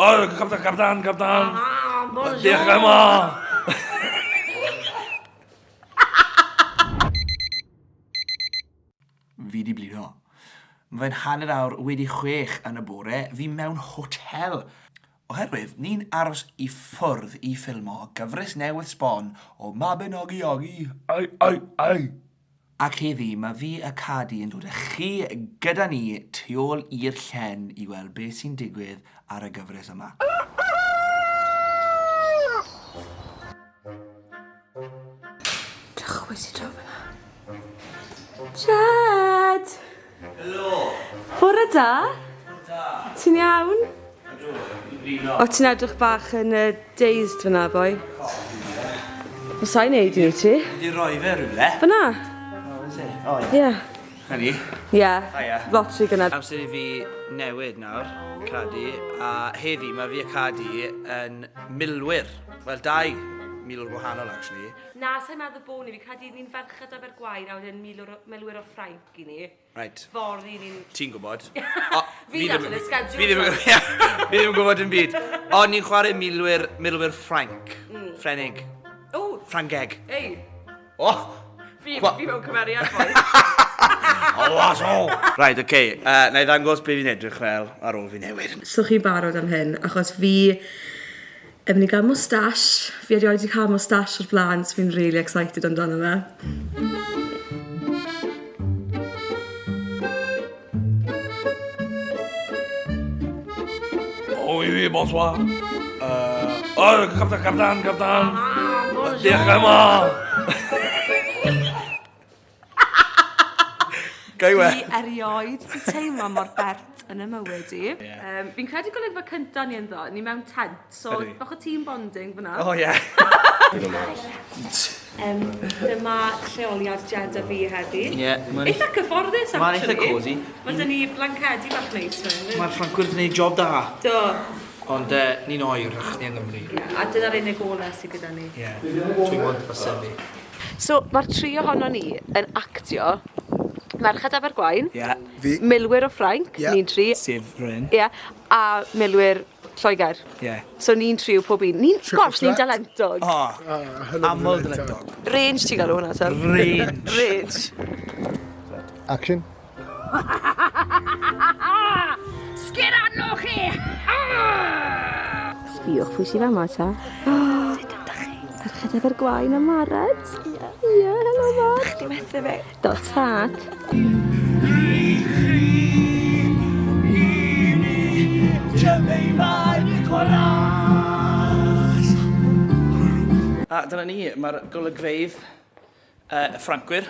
Capdan. Bonjour. Diolch yma. Fi di blido. Mae'n hanner awr wedi 6 yn y bore, fi mewn hotel. Oherwydd, ni'n aros i ffwrdd i ffilmo gyfres newydd sbon o Mabinogi-ogi. Ai. Ac heddi, mae fi a Cadi yn dod â chi gyda ni tu ôl i'r llen i weld beth sy'n digwydd ar y gyfres yma. Pwy sy'n draw fyna? Chad! Helo. Bore da? Da. Ti'n iawn? Ydw, i blino. O, ti'n edrych bach yn dazed fyna, boi? O, sa'n neud i ti? Di roi fe rhywle. Fyna? O, is e? O, ie. Ie. Hynny. Ie. Hiya. Lotri gyda. Amser i fi newid nawr, Cadi, a heddi mae fi a Cadi yn milwyr. Wel, 2 milwyr gwahanol, actually. Na, sa'n meddwl bod ni. Fi credu ni'n ferched Abergwaun a wedyn milwyr o Ffrainc i ni. Right. Fory ni'n... Ti'n gwybod? Fi allan y schedule. Fi ddim yn gwybod yn byd. O, ni'n chwarae milwyr Ffrainc. Ffrenig. O! Ffrangeg. Ei! O! Fi mewn cymeriad, boi. O, aso! Right, oce. Na i ddangos be fi'n edrych fel ar ôl fi newid. So chi'n barod am hyn, achos fi yn mynd i gael moustache. Fi erioed wedi cael moustache o'r blaen, so fi'n really excited amdano fe. Oui, bonsoir. Capdan. Diolch yma. Gaiwe. Fi erioed di teimlo mor bert yn y mywyd i. Fi'n credu golygfa cynta ni ynddo, ni mewn tent, so Ydi. bach o team bonding fyna. O, ie. Dyma lleoliad Gyda fi heddi. Ie, mae'n Eitha cyfforddus, Mae'n eitha actually. cosy. Mae dyn ni blancedi bach neis. Mae'r Ffrancwyr yn gwneud job da. Do. Ond ni'n oer chdi yng Nghymru. A dyna'r unig ola sydd gyda ni. Ie, dwi'n gwybod bysau fi. So, mae'r 3 ohono ni yn actio Merched Abergwaun, Ie. milwyr o Ffrainc, ni'n 3. Sef rhywun. Ie, a milwyr Lloegr. Ie. So ni'n 3 pob un. Gosh, ni'n dalentog. O, aml dylentog. Range ti'n galw hwnna, Tom? Range. Range. Action. Sgiradnwch chi! Sbiwch pwy sy'n fama, ta? Sut ydych chi? Merched Abergwaun am Marad? Ie, helo, Mar. Chdi methu fe. Do, tad. A dyna ni, mae'r golygfeydd Ffrancwyr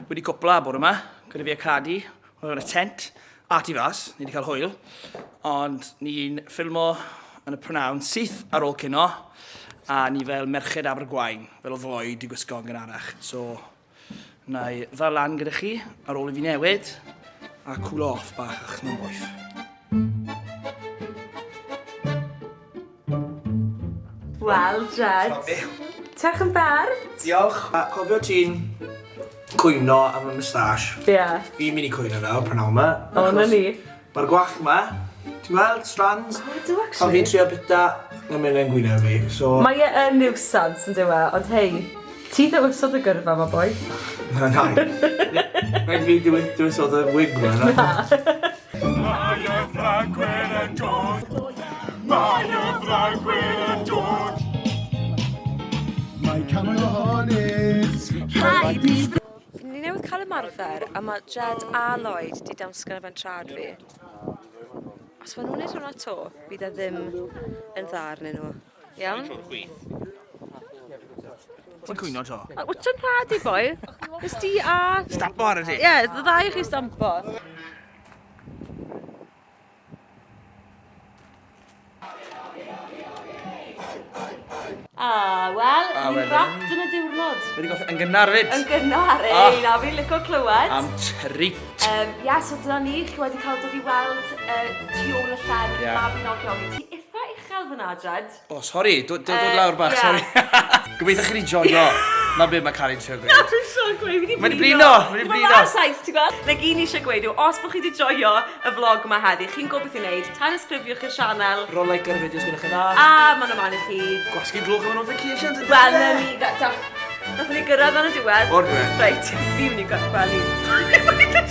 wedi cwpla bore yma, gyda fi a Cadi, yn y tent, a tu fas, ni wedi cael hwyl, ond ni'n ffilmo yn y prynawn syth ar ôl cino, a ni fel Merched Abergwaun, fel o Floyd i gwisgo yn gynharach. So, na i ddal lan gyda chi ar ôl i fi newid, a cool off bach achos mewn boeth. Wel, Jed. Tech yn bert? Diolch. Cofio ti'n cwyno am y moustache. Ie. Fi'n mynd i cwyno nawr, prynawn yma. O, na ni. Mae'r gwach yma, ti'n gweld, strands? O, do, Pan actually. fi'n trio bita yn mynd yn gwyneb fi, so... Mae e yn niwsans, yn dywe, ond hei, ti ddewysod y gyrfa, ma boi. Na, na. Rhaid fi dywysod y wig yma, na? Mae y Ffrancwyr yn dod. Mae y Ffrancwyr yn dod. Mae Cameronis. Ni newydd cael ymarfer, a mae Jed a Lloyd di damsgan y fan trad fi. Os maen nhw'n neud hwnna to, bydd e ddim yn dda arnyn nhw. Iawn? Ti'n cwyno to? Wyt ti'n rhad i boi? Ys di a... Stampo ar y ti? Ie, y ddau chi stampo. Wel, ni'n rapt yn y diwrnod. Wedi goffi yn gynnar fyd? Yn gynnar, ei, na fi'n licio clywed. Am treat. Ia, so dyna ni, chi wedi cael dod i weld tu ôl y llen Ie. Mabinogi-ogi. Ti eitha uchel gael fyna, Jed? O, sori, dod lawr bach, ie. sori. Gobeithio chi wedi joio. Na beth mae Cadi'n trio gweud. Dwi'n siŵr gweud, fi Mae wedi di blino, mae di Mae blino. mor saith, ti'n gweld? Na gyn i eisiau gweud yw, os bod chi wedi joio y vlog yma heddi, chi'n gwybod beth i wneud, tanysgrifiwch i'r sianel. Ro like ar y fideos gwneud chi na. A ma'n yma i chi. Gwasgu glwch am yn notifications. Wel, na ni, nath ni gyrraedd yn y diwedd. O'r diwedd. Reit, fi mynd i gweld Elin.